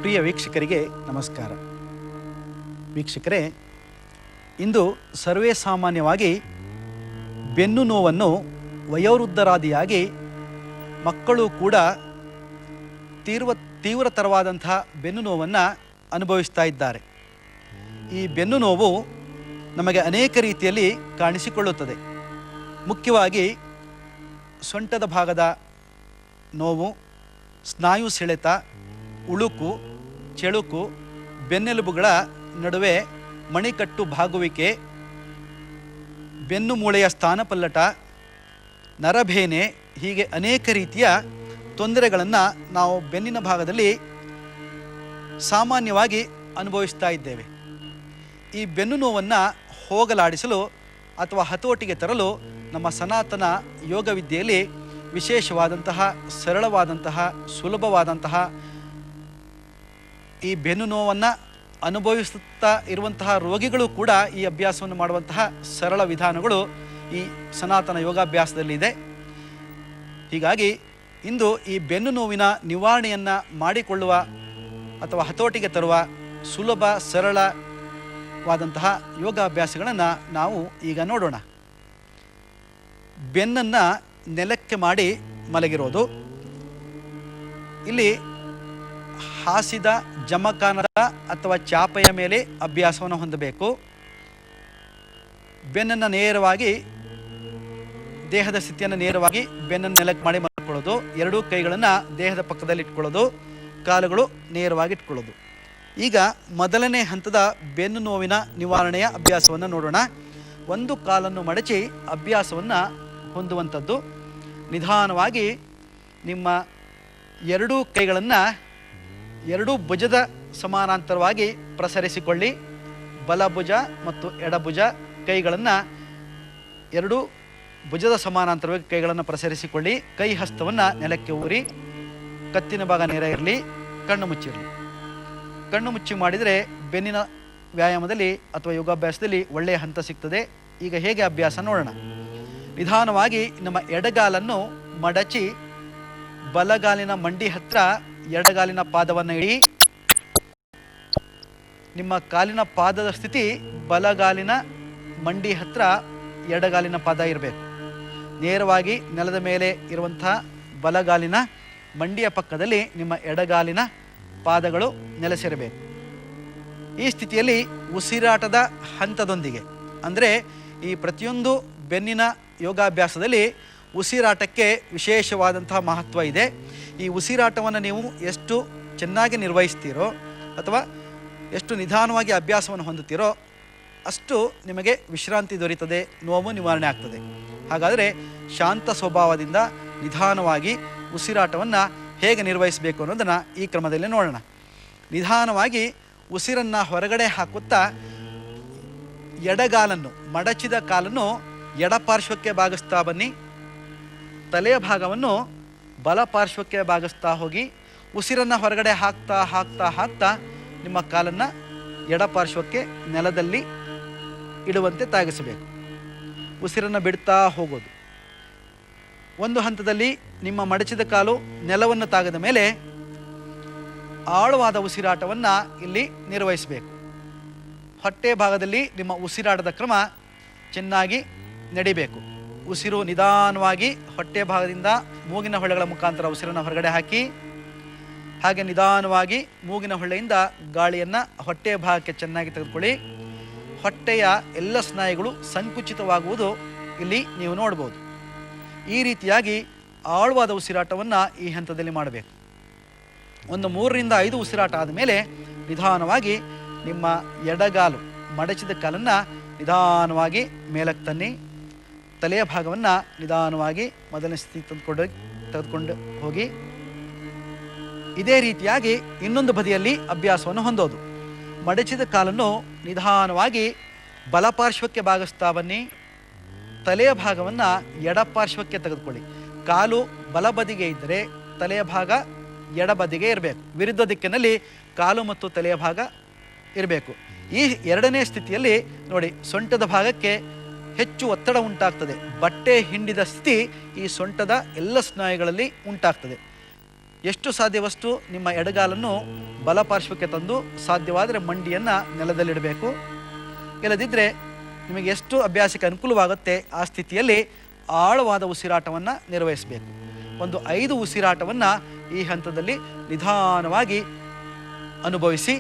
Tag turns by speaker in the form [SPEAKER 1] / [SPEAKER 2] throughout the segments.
[SPEAKER 1] ಪ್ರಿಯ ವೀಕ್ಷಕರಿಗೆ ನಮಸ್ಕಾರ. ವೀಕ್ಷಕರೇ, ಇಂದು ಸರ್ವೇ ಸಾಮಾನ್ಯವಾಗಿ ಬೆನ್ನು ನೋವನ್ನು ವಯೋವೃದ್ಧರಾದಿಯಾಗಿ ಮಕ್ಕಳು ಕೂಡ ತೀವ್ರತರವಾದಂಥ ಬೆನ್ನು ನೋವನ್ನು ಅನುಭವಿಸ್ತಾ ಇದ್ದಾರೆ. ಈ ಬೆನ್ನು ನೋವು ನಮಗೆ ಅನೇಕ ರೀತಿಯಲ್ಲಿ ಕಾಣಿಸಿಕೊಳ್ಳುತ್ತದೆ. ಮುಖ್ಯವಾಗಿ ಸೊಂಟದ ಭಾಗದ ನೋವು, ಸ್ನಾಯು ಸೆಳೆತ, ಉಳುಕು, ಚೆಳುಕು, ಬೆನ್ನೆಲುಬುಗಳ ನಡುವೆ ಮಣಿಕಟ್ಟು ಬಾಗುವಿಕೆ, ಬೆನ್ನು ಮೂಳೆಯ ಸ್ಥಾನಪಲ್ಲಟ, ನರಬೇನೆ, ಹೀಗೆ ಅನೇಕ ರೀತಿಯ ತೊಂದರೆಗಳನ್ನು ನಾವು ಬೆನ್ನಿನ ಭಾಗದಲ್ಲಿ ಸಾಮಾನ್ಯವಾಗಿ ಅನುಭವಿಸ್ತಾ ಇದ್ದೇವೆ. ಈ ಬೆನ್ನು ನೋವನ್ನು ಹೋಗಲಾಡಿಸಲು ಅಥವಾ ಹತೋಟಿಗೆ ತರಲು ನಮ್ಮ ಸನಾತನ ಯೋಗ ವಿದ್ಯೆಯಲ್ಲಿ ವಿಶೇಷವಾದಂತಹ, ಸರಳವಾದಂತಹ, ಸುಲಭವಾದಂತಹ, ಈ ಬೆನ್ನು ನೋವನ್ನು ಅನುಭವಿಸುತ್ತಾ ಇರುವಂತಹ ರೋಗಿಗಳು ಕೂಡ ಈ ಅಭ್ಯಾಸವನ್ನು ಮಾಡುವಂತಹ ಸರಳ ವಿಧಾನಗಳು ಈ ಸನಾತನ ಯೋಗಾಭ್ಯಾಸದಲ್ಲಿದೆ. ಹೀಗಾಗಿ ಇಂದು ಈ ಬೆನ್ನು ನೋವಿನ ನಿವಾರಣೆಯನ್ನು ಮಾಡಿಕೊಳ್ಳುವ ಅಥವಾ ಹತೋಟಿಗೆ ತರುವ ಸುಲಭ ಸರಳವಾದಂತಹ ಯೋಗಾಭ್ಯಾಸಗಳನ್ನು ನಾವು ಈಗ ನೋಡೋಣ. ಬೆನ್ನನ್ನು ನೆಲಕ್ಕೆ ಮಾಡಿ ಮಲಗಿರೋದು. ಇಲ್ಲಿ ಹಾಸಿದ ಜಮಖಾನದ ಅಥವಾ ಚಾಪೆಯ ಮೇಲೆ ಅಭ್ಯಾಸವನ್ನು ಹೊಂದಬೇಕು. ಬೆನ್ನನ್ನು ನೇರವಾಗಿ, ದೇಹದ ಸ್ಥಿತಿಯನ್ನು ನೇರವಾಗಿ ಬೆನ್ನನ್ನು ನೆಲಕ್ಕೆ ಮಾಡಿ ಮಲ್ಕೊಳ್ಳೋದು. ಎರಡೂ ಕೈಗಳನ್ನು ದೇಹದ ಪಕ್ಕದಲ್ಲಿ ಇಟ್ಕೊಳ್ಳೋದು, ಕಾಲುಗಳು ನೇರವಾಗಿ ಇಟ್ಕೊಳ್ಳೋದು. ಈಗ ಮೊದಲನೇ ಹಂತದ ಬೆನ್ನು ನೋವಿನ ನಿವಾರಣೆಯ ಅಭ್ಯಾಸವನ್ನು ನೋಡೋಣ. ಒಂದು ಕಾಲನ್ನು ಮಡಚಿ ಅಭ್ಯಾಸವನ್ನು ಹೊಂದುವಂಥದ್ದು. ನಿಧಾನವಾಗಿ ನಿಮ್ಮ ಎರಡೂ ಕೈಗಳನ್ನು ಎರಡೂ ಭುಜದ ಸಮಾನಾಂತರವಾಗಿ ಪ್ರಸರಿಸಿಕೊಳ್ಳಿ. ಬಲಭುಜ ಮತ್ತು ಎಡಭುಜ ಕೈಗಳನ್ನು ಎರಡೂ ಭುಜದ ಸಮಾನಾಂತರವಾಗಿ ಕೈಗಳನ್ನು ಪ್ರಸರಿಸಿಕೊಳ್ಳಿ. ಕೈ ಹಸ್ತವನ್ನು ನೆಲಕ್ಕೆ ಊರಿ, ಕತ್ತಿನ ಭಾಗ ನೇರ ಇರಲಿ, ಕಣ್ಣು ಮುಚ್ಚಿರಲಿ. ಕಣ್ಣು ಮುಚ್ಚಿ ಮಾಡಿದರೆ ಬೆನ್ನಿನ ವ್ಯಾಯಾಮದಲ್ಲಿ ಅಥವಾ ಯೋಗಾಭ್ಯಾಸದಲ್ಲಿ ಒಳ್ಳೆಯ ಹಂತ ಸಿಗ್ತದೆ. ಈಗ ಹೇಗೆ ಅಭ್ಯಾಸ ನೋಡೋಣ. ನಿಧಾನವಾಗಿ ನಮ್ಮ ಎಡಗಾಲನ್ನು ಮಡಚಿ ಬಲಗಾಲಿನ ಮಂಡಿ ಹತ್ರ ಎಡಗಾಲಿನ ಪಾದವನ್ನು ಇಡಿ. ನಿಮ್ಮ ಕಾಲಿನ ಪಾದದ ಸ್ಥಿತಿ ಬಲಗಾಲಿನ ಮಂಡಿ ಹತ್ರ ಎಡಗಾಲಿನ ಪಾದ ಇರಬೇಕು. ನೇರವಾಗಿ ನೆಲದ ಮೇಲೆ ಇರುವಂತಹ ಬಲಗಾಲಿನ ಮಂಡಿಯ ಪಕ್ಕದಲ್ಲಿ ನಿಮ್ಮ ಎಡಗಾಲಿನ ಪಾದಗಳು ನೆಲೆಸಿರಬೇಕು. ಈ ಸ್ಥಿತಿಯಲ್ಲಿ ಉಸಿರಾಟದ ಹಂತದೊಂದಿಗೆ, ಅಂದರೆ ಈ ಪ್ರತಿಯೊಂದು ಬೆನ್ನಿನ ಯೋಗಾಭ್ಯಾಸದಲ್ಲಿ ಉಸಿರಾಟಕ್ಕೆ ವಿಶೇಷವಾದಂತಹ ಮಹತ್ವ ಇದೆ. ಈ ಉಸಿರಾಟವನ್ನು ನೀವು ಎಷ್ಟು ಚೆನ್ನಾಗಿ ನಿರ್ವಹಿಸ್ತೀರೋ ಅಥವಾ ಎಷ್ಟು ನಿಧಾನವಾಗಿ ಅಭ್ಯಾಸವನ್ನು ಹೊಂದುತ್ತೀರೋ ಅಷ್ಟು ನಿಮಗೆ ವಿಶ್ರಾಂತಿ ದೊರೀತದೆ, ನೋವು ನಿವಾರಣೆ ಆಗ್ತದೆ. ಹಾಗಾದರೆ ಶಾಂತ ಸ್ವಭಾವದಿಂದ ನಿಧಾನವಾಗಿ ಉಸಿರಾಟವನ್ನು ಹೇಗೆ ನಿರ್ವಹಿಸಬೇಕು ಅನ್ನೋದನ್ನು ಈ ಕ್ರಮದಲ್ಲಿ ನೋಡೋಣ. ನಿಧಾನವಾಗಿ ಉಸಿರನ್ನು ಹೊರಗಡೆ ಹಾಕುತ್ತಾ ಎಡಗಾಲನ್ನು, ಮಡಚಿದ ಕಾಲನ್ನು ಎಡಪಾರ್ಶ್ವಕ್ಕೆ ಭಾಗಿಸ್ತಾ ಬನ್ನಿ. ತಲೆಯ ಭಾಗವನ್ನು ಬಲಪಾರ್ಶ್ವಕ್ಕೆ ಭಾಗಿಸ್ತಾ ಹೋಗಿ ಉಸಿರನ್ನು ಹೊರಗಡೆ ಹಾಕ್ತಾ ಹಾಕ್ತಾ ಹಾಕ್ತಾ ನಿಮ್ಮ ಕಾಲನ್ನು ಎಡಪಾರ್ಶ್ವಕ್ಕೆ ನೆಲದಲ್ಲಿ ಇಡುವಂತೆ ತಾಗಿಸಬೇಕು. ಉಸಿರನ್ನು ಬಿಡ್ತಾ ಹೋಗೋದು. ಒಂದು ಹಂತದಲ್ಲಿ ನಿಮ್ಮ ಮಡಚಿದ ಕಾಲು ನೆಲವನ್ನು ತಾಗದ ಮೇಲೆ ಆಳವಾದ ಉಸಿರಾಟವನ್ನು ಇಲ್ಲಿ ನಿರ್ವಹಿಸಬೇಕು. ಹೊಟ್ಟೆ ಭಾಗದಲ್ಲಿ ನಿಮ್ಮ ಉಸಿರಾಟದ ಕ್ರಮ ಚೆನ್ನಾಗಿ ನಡಿಬೇಕು. ಉಸಿರು ನಿಧಾನವಾಗಿ ಹೊಟ್ಟೆ ಭಾಗದಿಂದ ಮೂಗಿನ ಹೊಳ್ಳೆಗಳ ಮುಖಾಂತರ ಉಸಿರನ್ನು ಹೊರಗಡೆ ಹಾಕಿ, ಹಾಗೆ ನಿಧಾನವಾಗಿ ಮೂಗಿನ ಹೊಳ್ಳೆಯಿಂದ ಗಾಳಿಯನ್ನು ಹೊಟ್ಟೆ ಭಾಗಕ್ಕೆ ಚೆನ್ನಾಗಿ ತೆಗೆದುಕೊಳ್ಳಿ. ಹೊಟ್ಟೆಯ ಎಲ್ಲ ಸ್ನಾಯುಗಳು ಸಂಕುಚಿತವಾಗುವುದು ಇಲ್ಲಿ ನೀವು ನೋಡ್ಬೋದು. ಈ ರೀತಿಯಾಗಿ ಆಳವಾದ ಉಸಿರಾಟವನ್ನು ಈ ಹಂತದಲ್ಲಿ ಮಾಡಬೇಕು. ಒಂದು 3 ರಿಂದ 5 ಉಸಿರಾಟ ಆದಮೇಲೆ ನಿಧಾನವಾಗಿ ನಿಮ್ಮ ಎಡಗಾಲು, ಮಡಚಿದ ಕಾಲನ್ನು ನಿಧಾನವಾಗಿ ಮೇಲಕ್ಕೆ ತನ್ನಿ. ತಲೆಯ ಭಾಗವನ್ನು ನಿಧಾನವಾಗಿ ಮೊದಲನೇ ಸ್ಥಿತಿ ತೆಗೆದುಕೊಂಡು ಹೋಗಿ. ಇದೇ ರೀತಿಯಾಗಿ ಇನ್ನೊಂದು ಬದಿಯಲ್ಲಿ ಅಭ್ಯಾಸವನ್ನು ಹೊಂದೋದು. ಮಡಚಿದ ಕಾಲನ್ನು ನಿಧಾನವಾಗಿ ಬಲಪಾರ್ಶ್ವಕ್ಕೆ ಭಾಗಿಸ್ತಾ ಬನ್ನಿ. ತಲೆಯ ಭಾಗವನ್ನು ಎಡಪಾರ್ಶ್ವಕ್ಕೆ ತೆಗೆದುಕೊಳ್ಳಿ. ಕಾಲು ಬಲಬದಿಗೆ ಇದ್ದರೆ ತಲೆಯ ಭಾಗ ಎಡಬದಿಗೆ ಇರಬೇಕು. ವಿರುದ್ಧ ದಿಕ್ಕಿನಲ್ಲಿ ಕಾಲು ಮತ್ತು ತಲೆಯ ಭಾಗ ಇರಬೇಕು. ಈ ಎರಡನೇ ಸ್ಥಿತಿಯಲ್ಲಿ ನೋಡಿ, ಸೊಂಟದ ಭಾಗಕ್ಕೆ ಹೆಚ್ಚು ಒತ್ತಡ ಉಂಟಾಗ್ತದೆ. ಬಟ್ಟೆ ಹಿಂಡಿದ ಸ್ಥಿತಿ ಈ ಸೊಂಟದ ಎಲ್ಲ ಸ್ನಾಯುಗಳಲ್ಲಿ ಉಂಟಾಗ್ತದೆ. ಎಷ್ಟು ಸಾಧ್ಯವಷ್ಟು ನಿಮ್ಮ ಎಡಗಾಲನ್ನು ಬಲಪಾರ್ಶ್ವಕ್ಕೆ ತಂದು ಸಾಧ್ಯವಾದರೆ ಮಂಡಿಯನ್ನು ನೆಲದಲ್ಲಿಡಬೇಕು. ಇಲ್ಲದಿದ್ದರೆ ನಿಮಗೆ ಎಷ್ಟು ಅಭ್ಯಾಸಕ್ಕೆ ಅನುಕೂಲವಾಗುತ್ತೆ ಆ ಸ್ಥಿತಿಯಲ್ಲಿ ಆಳವಾದ ಉಸಿರಾಟವನ್ನು ನಿರ್ವಹಿಸಬೇಕು. ಒಂದು 5 ಉಸಿರಾಟವನ್ನು ಈ ಹಂತದಲ್ಲಿ ನಿಧಾನವಾಗಿ ಅನುಭವಿಸಿ.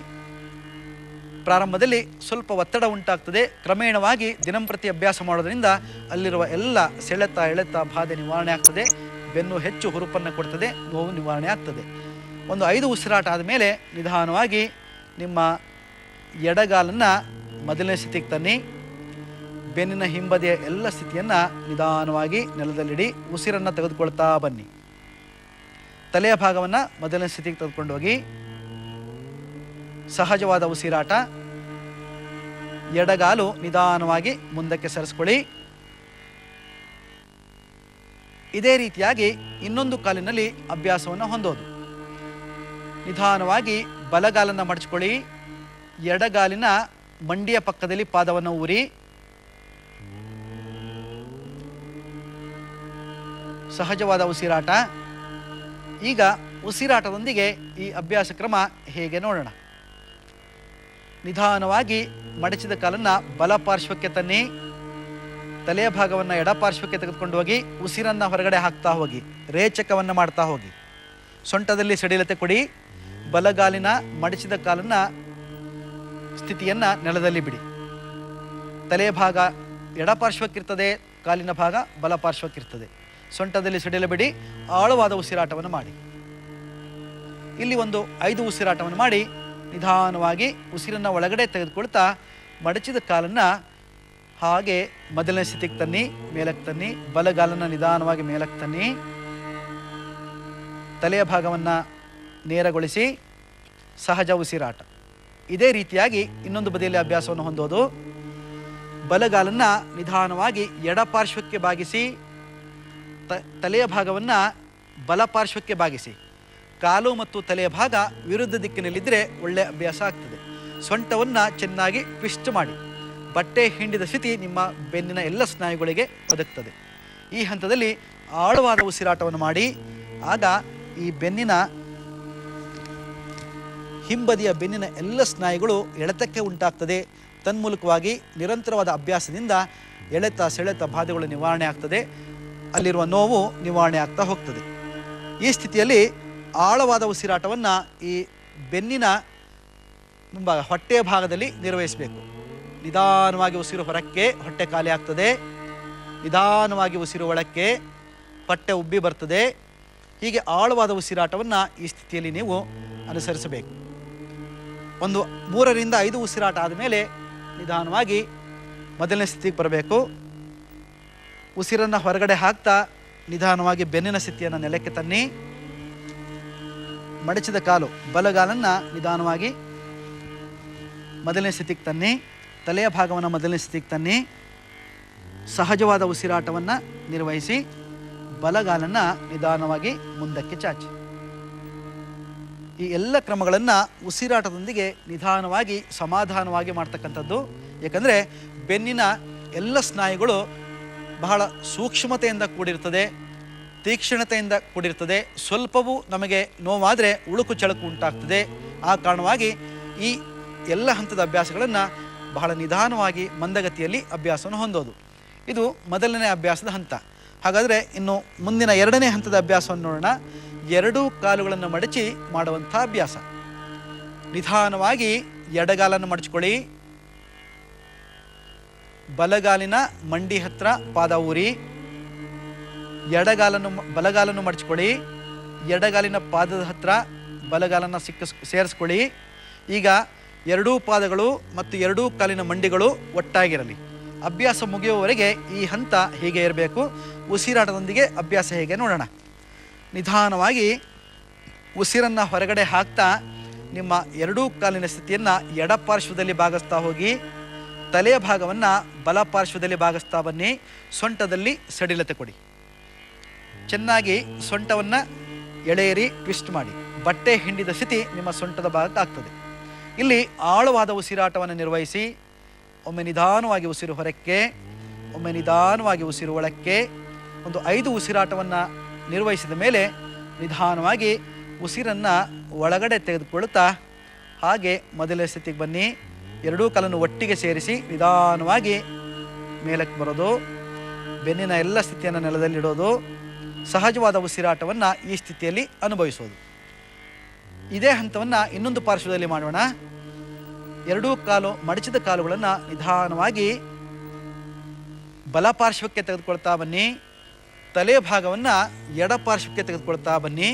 [SPEAKER 1] ಪ್ರಾರಂಭದಲ್ಲಿ ಸ್ವಲ್ಪ ಒತ್ತಡ ಉಂಟಾಗ್ತದೆ. ಕ್ರಮೇಣವಾಗಿ ದಿನಂಪ್ರತಿ ಅಭ್ಯಾಸ ಮಾಡೋದ್ರಿಂದ ಅಲ್ಲಿರುವ ಎಲ್ಲ ಸೆಳೆತ ಎಳೆತ ಬಾಧೆ ನಿವಾರಣೆ ಆಗ್ತದೆ. ಬೆನ್ನು ಹೆಚ್ಚು ಹುರುಪನ್ನು ಕೊಡ್ತದೆ, ನೋವು ನಿವಾರಣೆ ಆಗ್ತದೆ. ಒಂದು 5 ಉಸಿರಾಟ ಆದಮೇಲೆ ನಿಧಾನವಾಗಿ ನಿಮ್ಮ ಎಡಗಾಲನ್ನು ಮೊದಲನೇ ಸ್ಥಿತಿಗೆ ತನ್ನಿ. ಬೆನ್ನಿನ ಹಿಂಬದಿಯ ಎಲ್ಲ ಸ್ಥಿತಿಯನ್ನು ನಿಧಾನವಾಗಿ ನೆಲದಲ್ಲಿಡಿ. ಉಸಿರನ್ನು ತೆಗೆದುಕೊಳ್ತಾ ಬನ್ನಿ. ತಲೆಯ ಭಾಗವನ್ನು ಮೊದಲನೇ ಸ್ಥಿತಿಗೆ ತೆಗೆದುಕೊಂಡು ಹೋಗಿ ಸಹಜವಾದ ಉಸಿರಾಟ. ಎಡಗಾಲು ನಿಧಾನವಾಗಿ ಮುಂದಕ್ಕೆ ಸರಿಸ್ಕೊಳ್ಳಿ. ಇದೇ ರೀತಿಯಾಗಿ ಇನ್ನೊಂದು ಕಾಲಿನಲ್ಲಿ ಅಭ್ಯಾಸವನ್ನು ಹೊಂದೋದು. ನಿಧಾನವಾಗಿ ಬಲಗಾಲನ್ನು ಮಡಚ್ಕೊಳ್ಳಿ. ಎಡಗಾಲಿನ ಮಂಡಿಯ ಪಕ್ಕದಲ್ಲಿ ಪಾದವನ್ನು ಊರಿ ಸಹಜವಾದ ಉಸಿರಾಟ. ಈಗ ಉಸಿರಾಟದೊಂದಿಗೆ ಈ ಅಭ್ಯಾಸ ಕ್ರಮ ಹೇಗೆ ನೋಡೋಣ. ನಿಧಾನವಾಗಿ ಮಡಚಿದ ಕಾಲನ್ನು ಬಲಪಾರ್ಶ್ವಕ್ಕೆ ತನ್ನಿ. ತಲೆಯ ಭಾಗವನ್ನು ಎಡಪಾರ್ಶ್ವಕ್ಕೆ ತೆಗೆದುಕೊಂಡು ಹೋಗಿ ಉಸಿರನ್ನು ಹೊರಗಡೆ ಹಾಕ್ತಾ ಹೋಗಿ ರೇಚಕವನ್ನು ಮಾಡ್ತಾ ಹೋಗಿ. ಸೊಂಟದಲ್ಲಿ ಸಡಿಲತೆ ಕೊಡಿ. ಬಲಗಾಲಿನ ಮಡಚಿದ ಕಾಲನ್ನು ಸ್ಥಿತಿಯನ್ನು ನೆಲದಲ್ಲಿ ಬಿಡಿ. ತಲೆಯ ಭಾಗ ಎಡಪಾರ್ಶ್ವಕ್ಕಿರ್ತದೆ, ಕಾಲಿನ ಭಾಗ ಬಲಪಾರ್ಶ್ವಕ್ಕಿರ್ತದೆ. ಸೊಂಟದಲ್ಲಿ ಸಡಿಲ ಬಿಡಿ. ಆಳವಾದ ಉಸಿರಾಟವನ್ನು ಮಾಡಿ. ಇಲ್ಲಿ ಒಂದು 5 ಉಸಿರಾಟವನ್ನು ಮಾಡಿ ನಿಧಾನವಾಗಿ ಉಸಿರನ್ನು ಒಳಗಡೆ ತೆಗೆದುಕೊಳ್ತಾ ಮಡಚಿದ ಕಾಲನ್ನು ಹಾಗೆ ಮೊದಲನೇ ಸ್ಥಿತಿಗೆ ತನ್ನಿ, ಮೇಲಕ್ಕೆ ತನ್ನಿ. ಬಲಗಾಲನ್ನು ನಿಧಾನವಾಗಿ ಮೇಲಕ್ಕೆ ತನ್ನಿ. ತಲೆಯ ಭಾಗವನ್ನು ನೇರಗೊಳಿಸಿ ಸಹಜ ಉಸಿರಾಟ. ಇದೇ ರೀತಿಯಾಗಿ ಇನ್ನೊಂದು ಬದಿಯಲ್ಲಿ ಅಭ್ಯಾಸವನ್ನು ಹೊಂದೋದು. ಬಲಗಾಲನ್ನು ನಿಧಾನವಾಗಿ ಎಡಪಾರ್ಶ್ವಕ್ಕೆ ಬಾಗಿಸಿ ತಲೆಯ ಭಾಗವನ್ನು ಬಲಪಾರ್ಶ್ವಕ್ಕೆ ಬಾಗಿಸಿ. ಕಾಲು ಮತ್ತು ತಲೆಯ ಭಾಗ ವಿರುದ್ಧ ದಿಕ್ಕಿನಲ್ಲಿದ್ದರೆ ಒಳ್ಳೆಯ ಅಭ್ಯಾಸ ಆಗ್ತದೆ. ಸೊಂಟವನ್ನು ಚೆನ್ನಾಗಿ ಟ್ವಿಸ್ಟ್ ಮಾಡಿ. ಬಟ್ಟೆ ಹಿಂಡಿದ ಸ್ಥಿತಿ ನಿಮ್ಮ ಬೆನ್ನಿನ ಎಲ್ಲ ಸ್ನಾಯುಗಳಿಗೆ ಒದಗ್ತದೆ. ಈ ಹಂತದಲ್ಲಿ ಆಳವಾದ ಉಸಿರಾಟವನ್ನು ಮಾಡಿ. ಆಗ ಈ ಬೆನ್ನಿನ ಹಿಂಬದಿಯ ಬೆನ್ನಿನ ಎಲ್ಲ ಸ್ನಾಯುಗಳು ಎಳೆತಕ್ಕೆ ಉಂಟಾಗ್ತದೆ. ತನ್ಮೂಲಕವಾಗಿ ನಿರಂತರವಾದ ಅಭ್ಯಾಸದಿಂದ ಎಳೆತ ಸೆಳೆತ ಬಾಧೆಗಳು ನಿವಾರಣೆ ಆಗ್ತದೆ. ಅಲ್ಲಿರುವ ನೋವು ನಿವಾರಣೆ ಆಗ್ತಾ ಹೋಗ್ತದೆ. ಈ ಸ್ಥಿತಿಯಲ್ಲಿ ಆಳವಾದ ಉಸಿರಾಟವನ್ನು ಈ ಬೆನ್ನಿನ ಹೊಟ್ಟೆಯ ಭಾಗದಲ್ಲಿ ನಿರ್ವಹಿಸಬೇಕು. ನಿಧಾನವಾಗಿ ಉಸಿರು ಹೊರಕ್ಕೆ, ಹೊಟ್ಟೆ ಖಾಲಿ ಆಗ್ತದೆ. ನಿಧಾನವಾಗಿ ಉಸಿರು ಒಳಕ್ಕೆ, ಹೊಟ್ಟೆ ಉಬ್ಬಿ ಬರ್ತದೆ. ಹೀಗೆ ಆಳವಾದ ಉಸಿರಾಟವನ್ನು ಈ ಸ್ಥಿತಿಯಲ್ಲಿ ನೀವು ಅನುಸರಿಸಬೇಕು. ಒಂದು 3ರಿಂದ 5 ಉಸಿರಾಟ ಆದಮೇಲೆ ನಿಧಾನವಾಗಿ ಮೊದಲನೇ ಸ್ಥಿತಿಗೆ ಬರಬೇಕು. ಉಸಿರನ್ನು ಹೊರಗಡೆ ಹಾಕ್ತಾ ನಿಧಾನವಾಗಿ ಬೆನ್ನಿನ ಸ್ಥಿತಿಯನ್ನು ನೆಲಕ್ಕೆ ತನ್ನಿ. ಮಡಚಿದ ಕಾಲು ಬಲಗಾಲನ್ನು ನಿಧಾನವಾಗಿ ಮೊದಲನೇ ಸ್ಥಿತಿಗೆ ತನ್ನಿ. ತಲೆಯ ಭಾಗವನ್ನು ಮೊದಲನೇ ಸ್ಥಿತಿಗೆ ತನ್ನಿ. ಸಹಜವಾದ ಉಸಿರಾಟವನ್ನು ನಿರ್ವಹಿಸಿ ಬಲಗಾಲನ್ನು ನಿಧಾನವಾಗಿ ಮುಂದಕ್ಕೆ ಚಾಚಿ. ಈ ಎಲ್ಲ ಕ್ರಮಗಳನ್ನು ಉಸಿರಾಟದೊಂದಿಗೆ ನಿಧಾನವಾಗಿ ಸಮಾಧಾನವಾಗಿ ಮಾಡ್ತಕ್ಕಂಥದ್ದು. ಏಕೆಂದರೆ ಬೆನ್ನಿನ ಎಲ್ಲ ಸ್ನಾಯುಗಳು ಬಹಳ ಸೂಕ್ಷ್ಮತೆಯಿಂದ ಕೂಡಿರ್ತದೆ, ತೀಕ್ಷ್ಣತೆಯಿಂದ ಕೂಡಿರ್ತದೆ. ಸ್ವಲ್ಪವೂ ನಮಗೆ ನೋವಾದರೆ ಉಳುಕು ಚಳಕು ಉಂಟಾಗ್ತದೆ. ಆ ಕಾರಣವಾಗಿ ಈ ಎಲ್ಲ ಹಂತದ ಅಭ್ಯಾಸಗಳನ್ನು ಬಹಳ ನಿಧಾನವಾಗಿ ಮಂದಗತಿಯಲ್ಲಿ ಅಭ್ಯಾಸವನ್ನು ಹೊಂದೋದು. ಇದು ಮೊದಲನೇ ಅಭ್ಯಾಸದ ಹಂತ. ಹಾಗಾದರೆ ಇನ್ನು ಮುಂದಿನ 2ನೇ ಹಂತದ ಅಭ್ಯಾಸವನ್ನು ನೋಡೋಣ. 2 ಕಾಲುಗಳನ್ನು ಮಡಚಿ ಮಾಡುವಂಥ ಅಭ್ಯಾಸ. ನಿಧಾನವಾಗಿ ಎಡಗಾಲನ್ನು ಮಡಚಿಕೊಳ್ಳಿ. ಬಲಗಾಲಿನ ಮಂಡಿ ಹತ್ರ ಪಾದ ಊರಿ. ಬಲಗಾಲನ್ನು ಮಡಚಿಕೊಳ್ಳಿ. ಎಡಗಾಲಿನ ಪಾದದ ಹತ್ರ ಬಲಗಾಲನ್ನು ಸೇರಿಸ್ಕೊಳ್ಳಿ. ಈಗ 2 ಪಾದಗಳು ಮತ್ತು 2 ಕಾಲಿನ ಮಂಡಿಗಳು ಒಟ್ಟಾಗಿರಲಿ. ಅಭ್ಯಾಸ ಮುಗಿಯುವವರೆಗೆ ಈ ಹಂತ ಹೀಗೆ ಇರಬೇಕು. ಉಸಿರಾಟದೊಂದಿಗೆ ಅಭ್ಯಾಸ ಹೇಗೆ ನೋಡೋಣ. ನಿಧಾನವಾಗಿ ಉಸಿರನ್ನು ಹೊರಗಡೆ ಹಾಕ್ತಾ ನಿಮ್ಮ 2 ಕಾಲಿನ ಸ್ಥಿತಿಯನ್ನು ಎಡಪಾರ್ಶ್ವದಲ್ಲಿ ಭಾಗಿಸ್ತಾ ಹೋಗಿ. ತಲೆಯ ಭಾಗವನ್ನು ಬಲಪಾರ್ಶ್ವದಲ್ಲಿ ಭಾಗಿಸ್ತಾ ಬನ್ನಿ. ಸೊಂಟದಲ್ಲಿ ಸಡಿಲತೆ ಕೊಡಿ. ಚೆನ್ನಾಗಿ ಸೊಂಟವನ್ನು ಎಳೆಯಿರಿ, ಟ್ವಿಸ್ಟ್ ಮಾಡಿ. ಬಟ್ಟೆ ಹಿಂಡಿದ ಸ್ಥಿತಿ ನಿಮ್ಮ ಸೊಂಟದ ಭಾಗಕ್ಕೆ ಆಗ್ತದೆ. ಇಲ್ಲಿ ಆಳವಾದ ಉಸಿರಾಟವನ್ನು ನಿರ್ವಹಿಸಿ. ಒಮ್ಮೆ ನಿಧಾನವಾಗಿ ಉಸಿರು ಹೊರಕ್ಕೆ, ಒಮ್ಮೆ ನಿಧಾನವಾಗಿ ಉಸಿರು ಒಳಕ್ಕೆ. ಒಂದು 5 ಉಸಿರಾಟವನ್ನು ನಿರ್ವಹಿಸಿದ ಮೇಲೆ ನಿಧಾನವಾಗಿ ಉಸಿರನ್ನು ಒಳಗಡೆ ತೆಗೆದುಕೊಳ್ಳುತ್ತಾ ಹಾಗೆ ಮೊದಲನೇ ಸ್ಥಿತಿಗೆ ಬನ್ನಿ. ಎರಡೂ ಕಾಲನ್ನು ಒಟ್ಟಿಗೆ ಸೇರಿಸಿ ನಿಧಾನವಾಗಿ ಮೇಲಕ್ಕೆ ಬರೋದು, ಬೆನ್ನಿನ ಎಲ್ಲ ಸ್ಥಿತಿಯನ್ನು ನೆಲದಲ್ಲಿಡೋದು, ಸಹಜವಾದ ಉಸಿರಾಟವನ್ನು ಈ ಸ್ಥಿತಿಯಲ್ಲಿ ಅನುಭವಿಸೋದು. ಇದೇ ಹಂತವನ್ನು ಇನ್ನೊಂದು ಪಾರ್ಶ್ವದಲ್ಲಿ ಮಾಡೋಣ. ಎರಡೂ ಕಾಲು ಮಡಚಿದ ಕಾಲುಗಳನ್ನು ನಿಧಾನವಾಗಿ ಬಲ ಪಾರ್ಶ್ವಕ್ಕೆ ತೆಗೆದುಕೊಳ್ತಾ ಬನ್ನಿ. ತಲೆ ಭಾಗವನ್ನು ಎಡ ಪಾರ್ಶ್ವಕ್ಕೆ ತೆಗೆದುಕೊಳ್ತಾ ಬನ್ನಿ.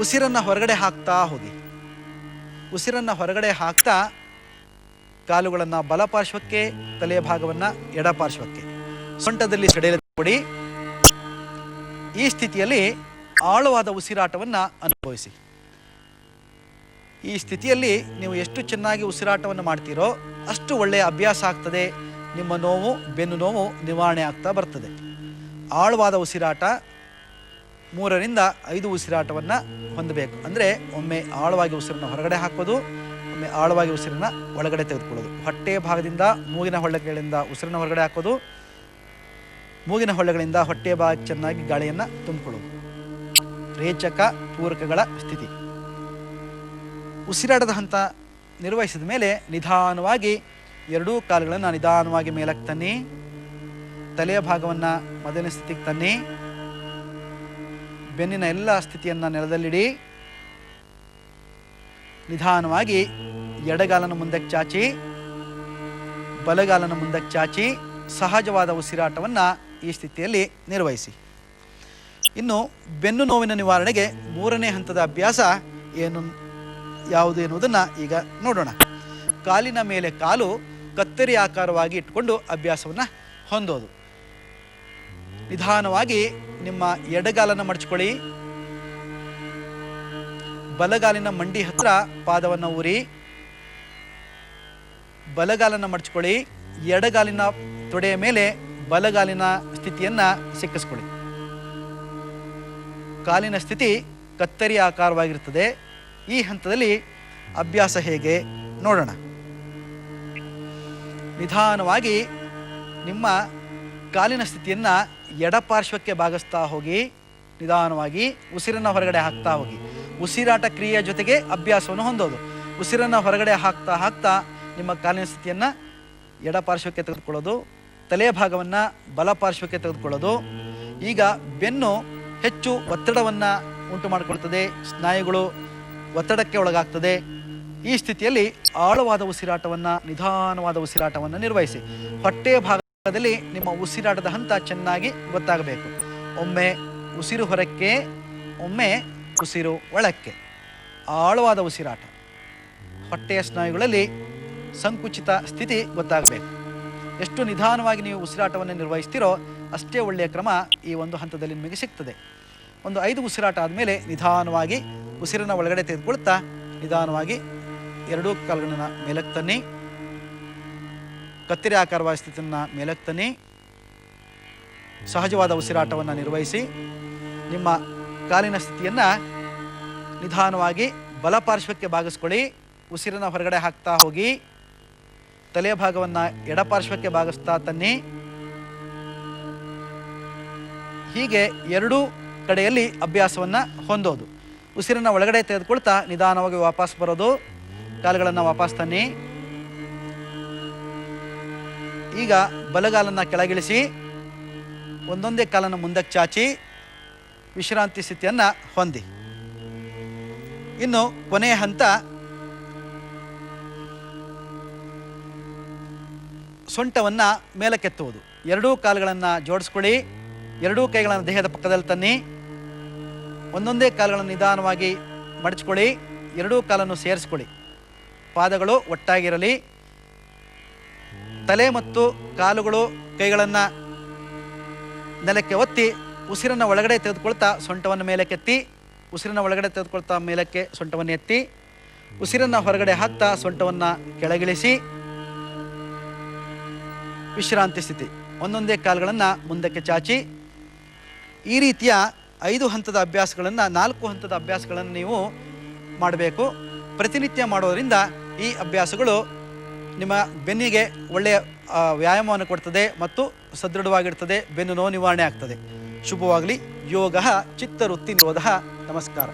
[SPEAKER 1] ಉಸಿರನ್ನು ಹೊರಗಡೆ ಹಾಕ್ತಾ ಹೋಗಿ. ಉಸಿರನ್ನು ಹೊರಗಡೆ ಹಾಕ್ತಾ ಕಾಲುಗಳನ್ನು ಬಲ ಪಾರ್ಶ್ವಕ್ಕೆ, ತಲೆಯ ಭಾಗವನ್ನು ಎಡ ಪಾರ್ಶ್ವಕ್ಕೆ, ಸೊಂಟದಲ್ಲಿ ಸೆಳೆಯಕೊಡಿ. ಈ ಸ್ಥಿತಿಯಲ್ಲಿ ಆಳವಾದ ಉಸಿರಾಟವನ್ನು ಅನುಭವಿಸಿ. ಈ ಸ್ಥಿತಿಯಲ್ಲಿ ನೀವು ಎಷ್ಟು ಚೆನ್ನಾಗಿ ಉಸಿರಾಟವನ್ನು ಮಾಡ್ತೀರೋ ಅಷ್ಟು ಒಳ್ಳೆಯ ಅಭ್ಯಾಸ ಆಗ್ತದೆ. ನಿಮ್ಮ ನೋವು, ಬೆನ್ನು ನೋವು ನಿವಾರಣೆ ಆಗ್ತಾ ಬರ್ತದೆ. ಆಳವಾದ ಉಸಿರಾಟ 3 ರಿಂದ 5 ಉಸಿರಾಟವನ್ನು ಹೊಂದಬೇಕು. ಅಂದರೆ ಒಮ್ಮೆ ಆಳವಾಗಿ ಉಸಿರನ್ನು ಹೊರಗಡೆ ಹಾಕೋದು, ಒಮ್ಮೆ ಆಳವಾಗಿ ಉಸಿರನ್ನು ಒಳಗಡೆ ತೆಗೆದುಕೊಳ್ಳೋದು. ಹೊಟ್ಟೆ ಭಾಗದಿಂದ ಮೂಗಿನ ಹೊಳ್ಳೆಗಳಿಂದ ಉಸಿರನ್ನು ಹೊರಗಡೆ ಹಾಕೋದು, ಮೂಗಿನ ಹೊಳ್ಳೆಗಳಿಂದ ಹೊಟ್ಟೆ ಭಾಗ ಚೆನ್ನಾಗಿ ಗಾಳಿಯನ್ನು ತುಂಬಿಕೊಳ್ಳೋದು. ರೇಚಕ ಪೂರಕಗಳ ಸ್ಥಿತಿ. ಉಸಿರಾಟದ ಹಂತ ನಿರ್ವಹಿಸಿದ ಮೇಲೆ ನಿಧಾನವಾಗಿ ಎರಡೂ ಕಾಲುಗಳನ್ನು ನಿಧಾನವಾಗಿ ಮೇಲಕ್ಕೆ ತನ್ನಿ. ತಲೆಯ ಭಾಗವನ್ನು ಮೊದಲನೇ ಸ್ಥಿತಿಗೆ ತನ್ನಿ. ಬೆನ್ನಿನ ಎಲ್ಲ ಸ್ಥಿತಿಯನ್ನು ನೆಲದಲ್ಲಿಡಿ. ನಿಧಾನವಾಗಿ ಎಡಗಾಲನ್ನು ಮುಂದಕ್ಕೆ ಚಾಚಿ, ಬಲಗಾಲನ್ನು ಮುಂದಕ್ಕೆ ಚಾಚಿ ಸಹಜವಾದ ಉಸಿರಾಟವನ್ನು ಈ ಸ್ಥಿತಿಯಲ್ಲಿ ನಿರ್ವಹಿಸಿ. ಇನ್ನು ಬೆನ್ನು ನೋವಿನ ನಿವಾರಣೆಗೆ 3ನೇ ಹಂತದ ಅಭ್ಯಾಸ ಯಾವುದು ಎನ್ನುವುದನ್ನು ಈಗ ನೋಡೋಣ. ಕಾಲಿನ ಮೇಲೆ ಕಾಲು ಕತ್ತರಿ ಆಕಾರವಾಗಿ ಇಟ್ಕೊಂಡು ಅಭ್ಯಾಸವನ್ನು ಹೊಂದೋದು. ನಿಧಾನವಾಗಿ ನಿಮ್ಮ ಎಡಗಾಲನ್ನು ಮಡಚ್ಕೊಳ್ಳಿ. ಬಲಗಾಲಿನ ಮಂಡಿ ಹತ್ರ ಪಾದವನ್ನು ಊರಿ, ಬಲಗಾಲನ್ನು ಮಡಚ್ಕೊಳ್ಳಿ. ಎಡಗಾಲಿನ ತೊಡೆಯ ಮೇಲೆ ಬಲಗಾಲಿನ ಸ್ಥಿತಿಯನ್ನು ಸಿಕ್ಕಿಸ್ಕೊಳ್ಳಿ. ಕಾಲಿನ ಸ್ಥಿತಿ ಕತ್ತರಿ ಆಕಾರವಾಗಿರುತ್ತದೆ. ಈ ಹಂತದಲ್ಲಿ ಅಭ್ಯಾಸ ಹೇಗೆ ನೋಡೋಣ. ನಿಧಾನವಾಗಿ ನಿಮ್ಮ ಕಾಲಿನ ಸ್ಥಿತಿಯನ್ನು ಎಡಪಾರ್ಶ್ವಕ್ಕೆ ಭಾಗಿಸ್ತಾ ಹೋಗಿ. ನಿಧಾನವಾಗಿ ಉಸಿರನ್ನು ಹೊರಗಡೆ ಹಾಕ್ತಾ ಹೋಗಿ. ಉಸಿರಾಟ ಕ್ರಿಯೆಯ ಜೊತೆಗೆ ಅಭ್ಯಾಸವನ್ನು ಹೊಂದೋದು. ಉಸಿರನ್ನು ಹೊರಗಡೆ ಹಾಕ್ತಾ ಹಾಕ್ತಾ ನಿಮ್ಮ ಕಾಲಿನ ಸ್ಥಿತಿಯನ್ನು ಎಡಪಾರ್ಶ್ವಕ್ಕೆ ತೆಗೆದುಕೊಳ್ಳೋದು, ತಲೆಯ ಭಾಗವನ್ನು ಬಲಪಾರ್ಶ್ವಕ್ಕೆ ತೆಗೆದುಕೊಳ್ಳೋದು. ಈಗ ಬೆನ್ನು ಹೆಚ್ಚು ಒತ್ತಡವನ್ನು ಉಂಟು ಮಾಡಿಕೊಳ್ತದೆ, ಸ್ನಾಯುಗಳು ಒತ್ತಡಕ್ಕೆ ಒಳಗಾಗ್ತದೆ. ಈ ಸ್ಥಿತಿಯಲ್ಲಿ ಆಳವಾದ ಉಸಿರಾಟವನ್ನು, ನಿಧಾನವಾದ ಉಸಿರಾಟವನ್ನು ನಿರ್ವಹಿಸಿ. ಹೊಟ್ಟೆಯ ಭಾಗದಲ್ಲಿ ನಿಮ್ಮ ಉಸಿರಾಟದ ಹಂತ ಚೆನ್ನಾಗಿ ಗೊತ್ತಾಗಬೇಕು. ಒಮ್ಮೆ ಉಸಿರು ಹೊರಕ್ಕೆ, ಒಮ್ಮೆ ಉಸಿರು ಒಳಕ್ಕೆ. ಆಳವಾದ ಉಸಿರಾಟ. ಹೊಟ್ಟೆಯ ಸ್ನಾಯುಗಳಲ್ಲಿ ಸಂಕುಚಿತ ಸ್ಥಿತಿ ಗೊತ್ತಾಗಬೇಕು. ಎಷ್ಟು ನಿಧಾನವಾಗಿ ನೀವು ಉಸಿರಾಟವನ್ನು ನಿರ್ವಹಿಸ್ತೀರೋ ಅಷ್ಟೇ ಒಳ್ಳೆಯ ಕ್ರಮ ಈ ಒಂದು ಹಂತದಲ್ಲಿ ನಿಮಗೆ ಸಿಗ್ತದೆ. ಒಂದು 5 ಉಸಿರಾಟ ಆದಮೇಲೆ ನಿಧಾನವಾಗಿ ಉಸಿರನ್ನು ಒಳಗಡೆ ತೆಗೆದುಕೊಳ್ತಾ ನಿಧಾನವಾಗಿ ಎರಡೂ ಕಾಲುಗಳನ್ನು ಮೇಲಕ್ಕೆ ತನ್ನಿ. ಕತ್ತರಿ ಆಕಾರವಾದ ಸ್ಥಿತಿಯನ್ನು ಮೇಲಕ್ಕೆ ತನ್ನಿ. ಸಹಜವಾದ ಉಸಿರಾಟವನ್ನು ನಿರ್ವಹಿಸಿ. ನಿಮ್ಮ ಕಾಲಿನ ಸ್ಥಿತಿಯನ್ನು ನಿಧಾನವಾಗಿ ಬಲಪಾರ್ಶ್ವಕ್ಕೆ ಭಾಗಿಸ್ಕೊಳ್ಳಿ. ಉಸಿರನ್ನು ಹೊರಗಡೆ ಹಾಕ್ತಾ ಹೋಗಿ. ತಲೆಯ ಭಾಗವನ್ನು ಎಡಪಾರ್ಶ್ವಕ್ಕೆ ಭಾಗಿಸ್ತಾ ತನ್ನಿ. ಹೀಗೆ ಎರಡೂ ಕಡೆಯಲ್ಲಿ ಅಭ್ಯಾಸವನ್ನು ಹೊಂದೋದು. ಉಸಿರನ್ನು ಒಳಗಡೆ ತೆಗೆದುಕೊಳ್ತಾ ನಿಧಾನವಾಗಿ ವಾಪಸ್ ಬರೋದು. ಕಾಲುಗಳನ್ನು ವಾಪಸ್ ತನ್ನಿ. ಈಗ ಬಲಗಾಲನ್ನು ಕೆಳಗಿಳಿಸಿ, ಒಂದೊಂದೇ ಕಾಲನ್ನು ಮುಂದಕ್ಕೆ ಚಾಚಿ ವಿಶ್ರಾಂತಿ ಸ್ಥಿತಿಯನ್ನು ಹೊಂದಿ. ಇನ್ನು ಕೊನೆಯ ಹಂತ ಸೊಂಟವನ್ನು ಮೇಲಕ್ಕೆತ್ತುವುದು. ಎರಡೂ ಕಾಲುಗಳನ್ನು ಜೋಡಿಸ್ಕೊಳ್ಳಿ. ಎರಡೂ ಕೈಗಳನ್ನು ದೇಹದ ಪಕ್ಕದಲ್ಲಿ ತನ್ನಿ. ಒಂದೊಂದೇ ಕಾಲುಗಳನ್ನು ನಿಧಾನವಾಗಿ ಮಡಚ್ಕೊಳ್ಳಿ. ಎರಡೂ ಕಾಲನ್ನು ಸೇರಿಸ್ಕೊಳ್ಳಿ. ಪಾದಗಳು ಒಟ್ಟಾಗಿರಲಿ. ತಲೆ ಮತ್ತು ಕಾಲುಗಳು, ಕೈಗಳನ್ನು ನೆಲಕ್ಕೆ ಒತ್ತಿ ಉಸಿರನ್ನು ಒಳಗಡೆ ತೆಗೆದುಕೊಳ್ತಾ ಸೊಂಟವನ್ನು ಮೇಲಕ್ಕೆತ್ತಿ. ಉಸಿರನ್ನು ಒಳಗಡೆ ತೆಗೆದುಕೊಳ್ತಾ ಮೇಲಕ್ಕೆ ಸೊಂಟವನ್ನು ಎತ್ತಿ. ಉಸಿರನ್ನು ಹೊರಗಡೆ ಹಾಕ್ತಾ ಸೊಂಟವನ್ನು ಕೆಳಗಿಳಿಸಿ ವಿಶ್ರಾಂತಿ ಸ್ಥಿತಿ. ಒಂದೊಂದೇ ಕಾಲುಗಳನ್ನು ಮುಂದಕ್ಕೆ ಚಾಚಿ. ಈ ರೀತಿಯ 5 ಹಂತದ ಅಭ್ಯಾಸಗಳನ್ನು, 4 ಹಂತದ ಅಭ್ಯಾಸಗಳನ್ನು ನೀವು ಮಾಡಬೇಕು. ಪ್ರತಿನಿತ್ಯ ಮಾಡೋದರಿಂದ ಈ ಅಭ್ಯಾಸಗಳು ನಿಮ್ಮ ಬೆನ್ನಿಗೆ ಒಳ್ಳೆಯ ವ್ಯಾಯಾಮವನ್ನು ಕೊಡ್ತದೆ ಮತ್ತು ಸದೃಢವಾಗಿರ್ತದೆ. ಬೆನ್ನು ನೋವು ನಿವಾರಣೆ ಆಗ್ತದೆ. ಶುಭವಾಗಲಿ. ಯೋಗ ಚಿತ್ತವೃತ್ತಿ ನಿರೋಧ. ನಮಸ್ಕಾರ.